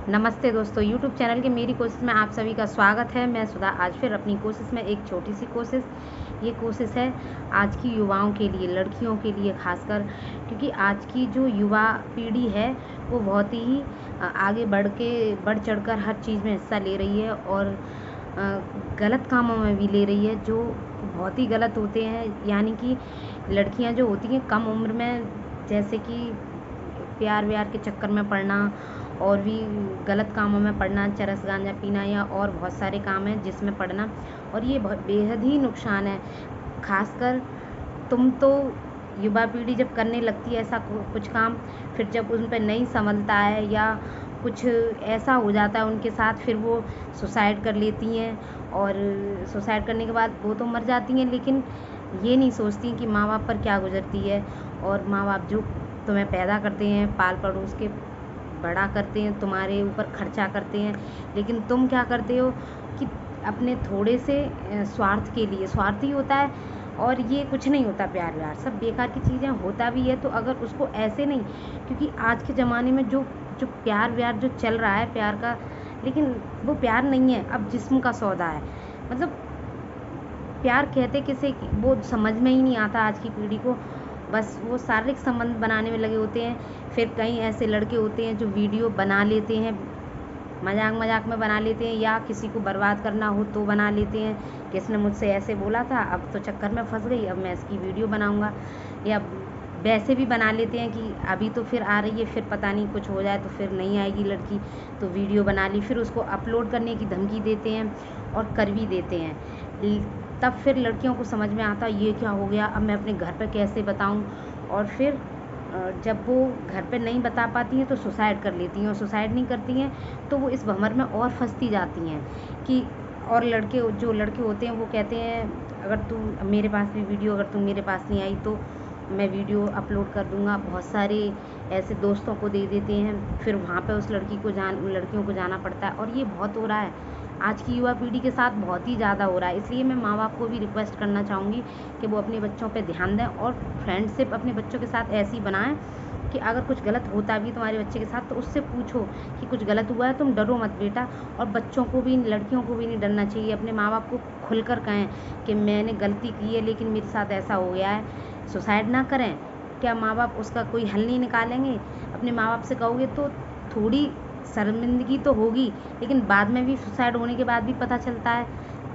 नमस्ते दोस्तों, YouTube channel के मेरी कोशिश में आप सभी का स्वागत है। मैं सुधा आज फिर अपनी कोशिश में एक छोटी सी कोशिश, ये कोशिश है आज की युवाओं के लिए, लड़कियों के लिए ख़ासकर, क्योंकि आज की जो युवा पीढ़ी है वो बहुत ही आगे बढ़ चढ़कर हर चीज़ में हिस्सा ले रही है और गलत कामों में भी ले रही है जो बहुत ही गलत होते हैं। यानी कि लड़कियां जो होती हैं कम उम्र में, जैसे कि प्यार व्यार के चक्कर में पड़ना और भी गलत कामों में पड़ना, चरस गांजा पीना या और बहुत सारे काम हैं जिसमें पड़ना, और ये बहुत बेहद ही नुकसान है। खासकर तुम तो युवा पीढ़ी जब करने लगती है ऐसा कुछ काम, फिर जब उन पर नहीं संभलता है या कुछ ऐसा हो जाता है उनके साथ, फिर वो सुसाइड कर लेती हैं। और सुसाइड करने के बाद वो तो मर जाती हैं, लेकिन ये नहीं सोचती कि माँ बाप पर क्या गुजरती है। और माँ बाप जो तुम्हें पैदा करते हैं, पाल पड़ोस के बड़ा करते हैं, तुम्हारे ऊपर खर्चा करते हैं, लेकिन तुम क्या करते हो कि अपने थोड़े से स्वार्थ के लिए, स्वार्थी होता है और ये कुछ नहीं होता, प्यार व्यार सब बेकार की चीज़ें होता भी है। तो अगर उसको ऐसे नहीं, क्योंकि आज के ज़माने में जो जो प्यार व्यार जो चल रहा है प्यार का, लेकिन वो प्यार नहीं है, अब जिस्म का सौदा है। मतलब प्यार कहते किसे, वो समझ में ही नहीं आता आज की पीढ़ी को। बस वो शारीरिक संबंध बनाने में लगे होते हैं। फिर कई ऐसे लड़के होते हैं जो वीडियो बना लेते हैं, मजाक मजाक में बना लेते हैं, या किसी को बर्बाद करना हो तो बना लेते हैं कि इसने मुझसे ऐसे बोला था, अब तो चक्कर में फंस गई, अब मैं इसकी वीडियो बनाऊंगा। या वैसे भी बना लेते हैं कि अभी तो फिर आ रही है, फिर पता नहीं कुछ हो जाए तो फिर नहीं आएगी लड़की, तो वीडियो बना ली, फिर उसको अपलोड करने की धमकी देते हैं और कर भी देते हैं। तब फिर लड़कियों को समझ में आता ये क्या हो गया, अब मैं अपने घर पर कैसे बताऊं। और फिर जब वो घर पे नहीं बता पाती हैं तो सुसाइड कर लेती हैं, और सुसाइड नहीं करती हैं तो वो इस भंवर में और फंसती जाती हैं कि, और जो लड़के होते हैं वो कहते हैं अगर तू मेरे पास भी वीडियो, अगर तू मेरे पास नहीं आई तो मैं वीडियो अपलोड कर दूंगा। बहुत सारे ऐसे दोस्तों को दे देते हैं, फिर वहाँ पे उस लड़कियों को जाना पड़ता है। और ये बहुत हो रहा है आज की युवा पीढ़ी के साथ, बहुत ही ज़्यादा हो रहा है। इसलिए मैं माँ बाप को भी रिक्वेस्ट करना चाहूँगी कि वो अपने बच्चों पे ध्यान दें और फ्रेंडशिप अपने बच्चों के साथ ऐसी बनाएं कि अगर कुछ गलत होता भी तुम्हारे बच्चे के साथ तो उससे पूछो कि कुछ गलत हुआ है, तुम डरो मत बेटा। और बच्चों को भी, लड़कियों को भी नहीं डरना चाहिए, अपने माँ बाप को खुलकर कहें कि मैंने गलती की है लेकिन मेरे साथ ऐसा हो गया है। सुसाइड ना करें, क्या माँ बाप उसका कोई हल नहीं निकालेंगे? अपने माँ बाप से कहोगे तो थोड़ी शर्मिंदगी तो होगी, लेकिन बाद में भी, सुसाइड होने के बाद भी पता चलता है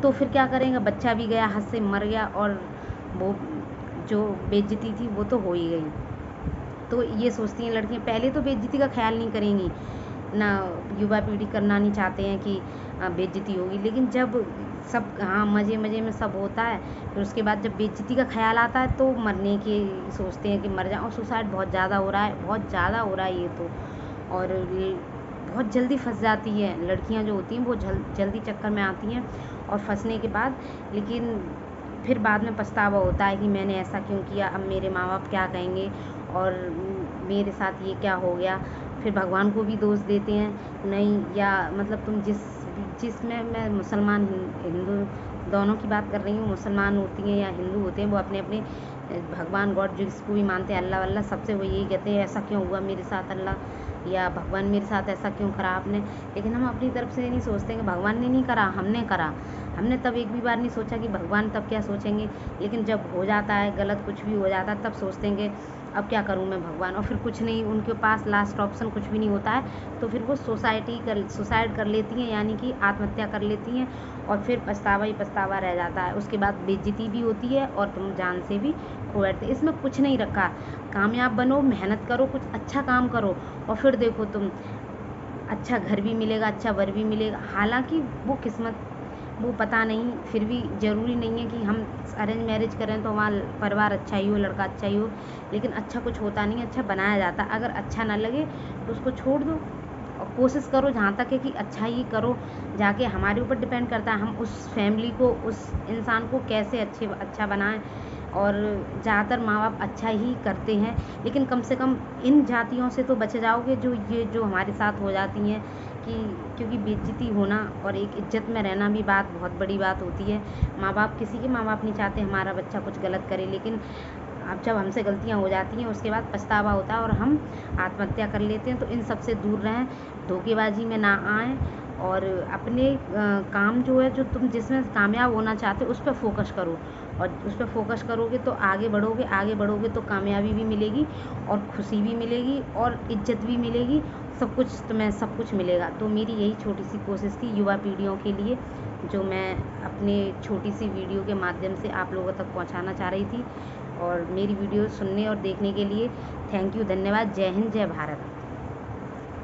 तो फिर क्या करेंगे? बच्चा भी गया, हाथ से मर गया, और वो जो बेइज्जती थी वो तो हो ही गई। तो ये सोचती हैं लड़कियां, पहले तो बेइज्जती का ख्याल नहीं करेंगी ना, युवा पीढ़ी करना नहीं चाहते हैं कि बेइज्जती होगी, लेकिन जब सब, हाँ, मज़े मज़े में सब होता है, फिर उसके बाद जब बेइज्जती का ख्याल आता है तो मरने के सोचते हैं कि मर जाओ। और सुसाइड बहुत ज़्यादा हो रहा है, बहुत ज़्यादा हो रहा है ये तो। और ये बहुत जल्दी फंस जाती है लड़कियां जो होती हैं, वो जल्दी चक्कर में आती हैं और फंसने के बाद, लेकिन फिर बाद में पछतावा होता है कि मैंने ऐसा क्यों किया, अब मेरे माँ बाप क्या कहेंगे और मेरे साथ ये क्या हो गया। फिर भगवान को भी दोष देते हैं, नहीं, या मतलब तुम जिसमें, मैं मुसलमान हिंदू दोनों की बात कर रही हूँ, मुसलमान होती हैं या हिंदू होते हैं, वो अपने अपने भगवान गॉड जिसको भी मानते हैं, अल्लाह वल्लाह, सबसे वो यही कहते हैं ऐसा क्यों हुआ मेरे साथ अल्लाह, या भगवान मेरे साथ ऐसा क्यों करा आपने। लेकिन हम अपनी तरफ से नहीं सोचते कि भगवान ने नहीं करा, हमने करा। हमने तब एक भी बार नहीं सोचा कि भगवान तब क्या सोचेंगे, लेकिन जब हो जाता है गलत, कुछ भी हो जाता है, तब सोचते हैं कि अब क्या करूं मैं भगवान। और फिर कुछ नहीं, उनके पास लास्ट ऑप्शन कुछ भी नहीं होता है, तो फिर वो सुसाइड कर लेती हैं, यानी कि आत्महत्या कर लेती हैं। और फिर पछतावा ही पछतावा रह जाता है, उसके बाद बेइज्जती भी होती है और तुम जान से भी खो बैठते। इसमें कुछ नहीं रखा, कामयाब बनो, मेहनत करो, कुछ अच्छा काम करो, और फिर देखो तुम, अच्छा घर भी मिलेगा, अच्छा वर भी मिलेगा। हालांकि वो किस्मत, वो पता नहीं, फिर भी ज़रूरी नहीं है कि हम अरेंज मैरिज करें तो हमारा परिवार अच्छा ही हो, लड़का अच्छा ही हो, लेकिन अच्छा कुछ होता नहीं, अच्छा बनाया जाता। अगर अच्छा ना लगे तो उसको छोड़ दो और कोशिश करो जहाँ तक है कि अच्छा ही करो। जाके हमारे ऊपर डिपेंड करता है हम उस फैमिली को, उस इंसान को कैसे अच्छा बनाएं। और ज़्यादातर माँ बाप अच्छा ही करते हैं, लेकिन कम से कम इन जातियों से तो बचे जाओगे जो ये जो हमारे साथ हो जाती हैं, कि क्योंकि बेइज्जती होना और एक इज्जत में रहना भी बहुत बड़ी बात होती है। माँ बाप, किसी के माँ बाप नहीं चाहते हमारा बच्चा कुछ गलत करे, लेकिन अब जब हमसे गलतियाँ हो जाती हैं उसके बाद पछतावा होता है और हम आत्महत्या कर लेते हैं। तो इन सब से दूर रहें, धोखेबाजी में ना आएँ और अपने काम जो है, जो तुम जिसमें कामयाब होना चाहते हो उस पर फोकस करो। और उस पर फोकस करोगे तो आगे बढ़ोगे तो कामयाबी भी मिलेगी और खुशी भी मिलेगी और इज्जत भी मिलेगी, सब कुछ तुम्हें, सब कुछ मिलेगा। तो मेरी यही छोटी सी कोशिश थी युवा पीढ़ियों के लिए, जो मैं अपने छोटी सी वीडियो के माध्यम से आप लोगों तक पहुंचाना चाह रही थी। और मेरी वीडियो सुनने और देखने के लिए थैंक यू, धन्यवाद। जय हिंद, जय भारत।